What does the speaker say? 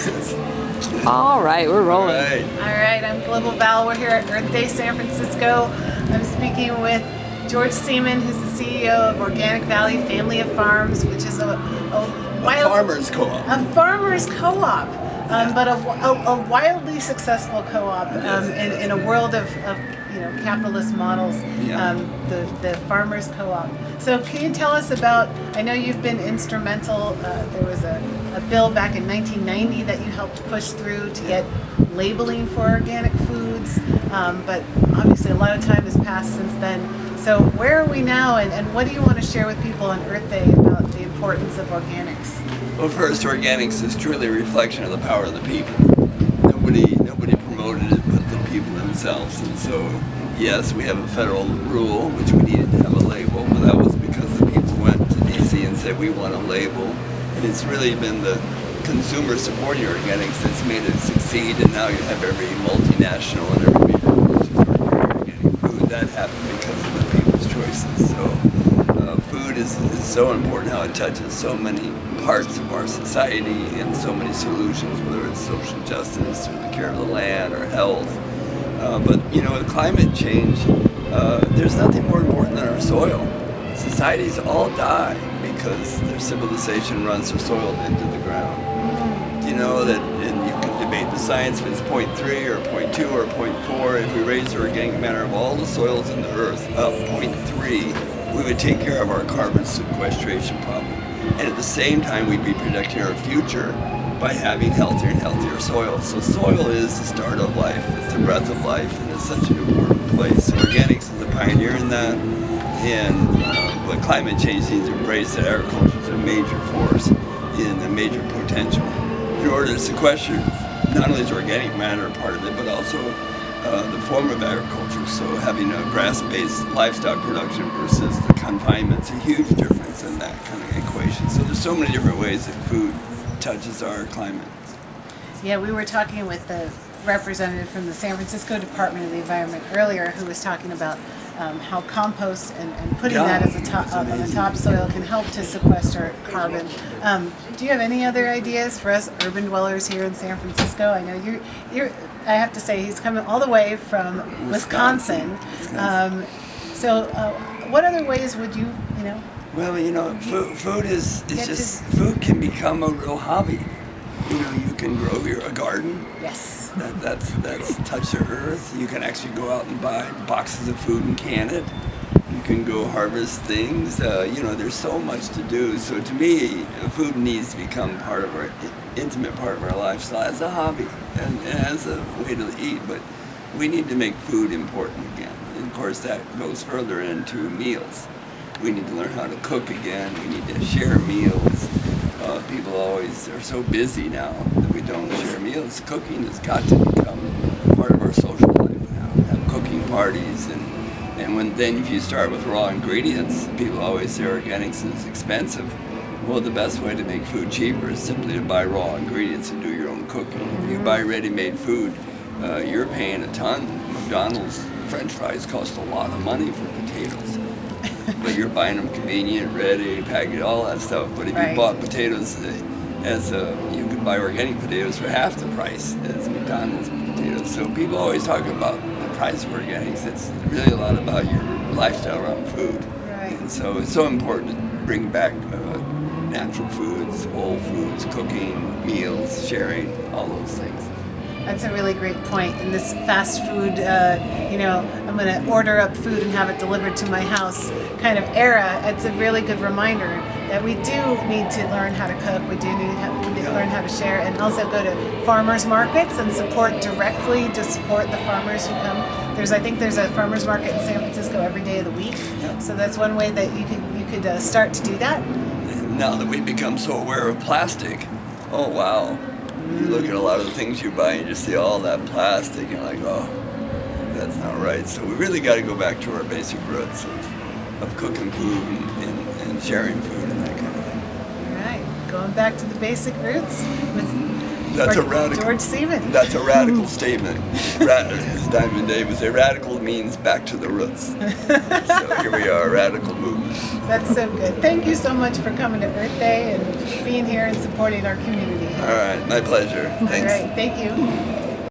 exist. All right, we're rolling. All right, I'm Global Val. We're here at Earth Day San Francisco. I'm speaking with George Siemon, who's the CEO of Organic Valley Family of Farms, which is a farmers co-op. A farmers co-op, but a wildly successful co-op in a world of capitalist models. The farmers co-op. So can you tell us about? I know you've been instrumental. There was a bill back in 1990 that you helped push through to get labeling for organic foods, but obviously a lot of time has passed since then. So where are we now, and what do you want to share with people on Earth Day about the importance of organics? Well, first, organics is truly a reflection of the power of the people. Nobody promoted it but the people themselves, and so yes, we have a federal rule which we needed to have a label, but that was because the people went to DC and said we want a label, and it's really been the consumer supporting organics that's made it succeed, and now you have every multinational and every major organic food. That happened because of the people's choices. So food is so important, how it touches so many parts of our society and so many solutions, whether it's social justice or the care of the land or health. But with climate change, there's nothing more important than our soil. Societies all die because their civilization runs their soil into the ground. Do you know that, and you can debate the science if it's 0.3 or 0.2 or 0.4, if we raise the organic matter of all the soils in the earth up 0.3, we would take care of our carbon sequestration problem. And at the same time, we'd be protecting our future by having healthier and healthier soil. So soil is the start of life, it's the breath of life, and it's such an important place. So organics is a pioneer in that, and what climate change needs to embrace, that agriculture is a major force and a major potential. In order to sequester, not only is organic matter a part of it, but also the form of agriculture. So having a grass-based livestock production versus the confinement's a huge difference in that kind of equation. So there's so many different ways that food touches our climate. Yeah, we were talking with the representative from the San Francisco Department of the Environment earlier, who was talking about how compost and putting that as on the topsoil can help to sequester carbon. Do you have any other ideas for us urban dwellers here in San Francisco? I know you're. I have to say, he's coming all the way from Wisconsin. So, what other ways would you? Well, food is just food can become a real hobby. You can grow a garden. Yes. That's touch the earth. You can actually go out and buy boxes of food and can it. You can go harvest things. There's so much to do. So to me, food needs to become part of our intimate part of our lifestyle as a hobby and as a way to eat. But we need to make food important again. And of course, that goes further into meals. We need to learn how to cook again. We need to share meals. People always are so busy now that we don't share meals. Cooking has got to become part of our social life now. Have cooking parties, and then if you start with raw ingredients, people always say organics is expensive. Well, the best way to make food cheaper is simply to buy raw ingredients and do your own cooking. If you buy ready-made food, you're paying a ton. McDonald's French fries cost a lot of money for potatoes. But you're buying them convenient, ready, packaged, all that stuff. But if you bought potatoes you could buy organic potatoes for half the price as McDonald's potatoes. So people always talk about the price of organics. It's really a lot about your lifestyle around food. Right. And so it's so important to bring back natural foods, whole foods, cooking, meals, sharing, all those things. That's a really great point. In this fast food, I'm going to order up food and have it delivered to my house kind of era, it's a really good reminder that we do need to learn how to cook. We do need to learn how to share, and also go to farmers markets and support directly to support the farmers who come. I think there's a farmers market in San Francisco every day of the week. Yeah. So that's one way that you could start to do that. And now that we've become so aware of plastic, oh wow. You look at a lot of the things you buy and you just see all that plastic and you're like, oh, that's not right. So we really got to go back to our basic roots of cooking food and sharing food and that kind of thing. All right, going back to the basic roots with George Siemon. That's a radical statement. As Diamond Dave would say, radical means back to the roots. So here we are, a radical movement. That's so good. Thank you so much for coming to Earth Day and being here and supporting our community. All right, my pleasure. All Thanks. right, thank you.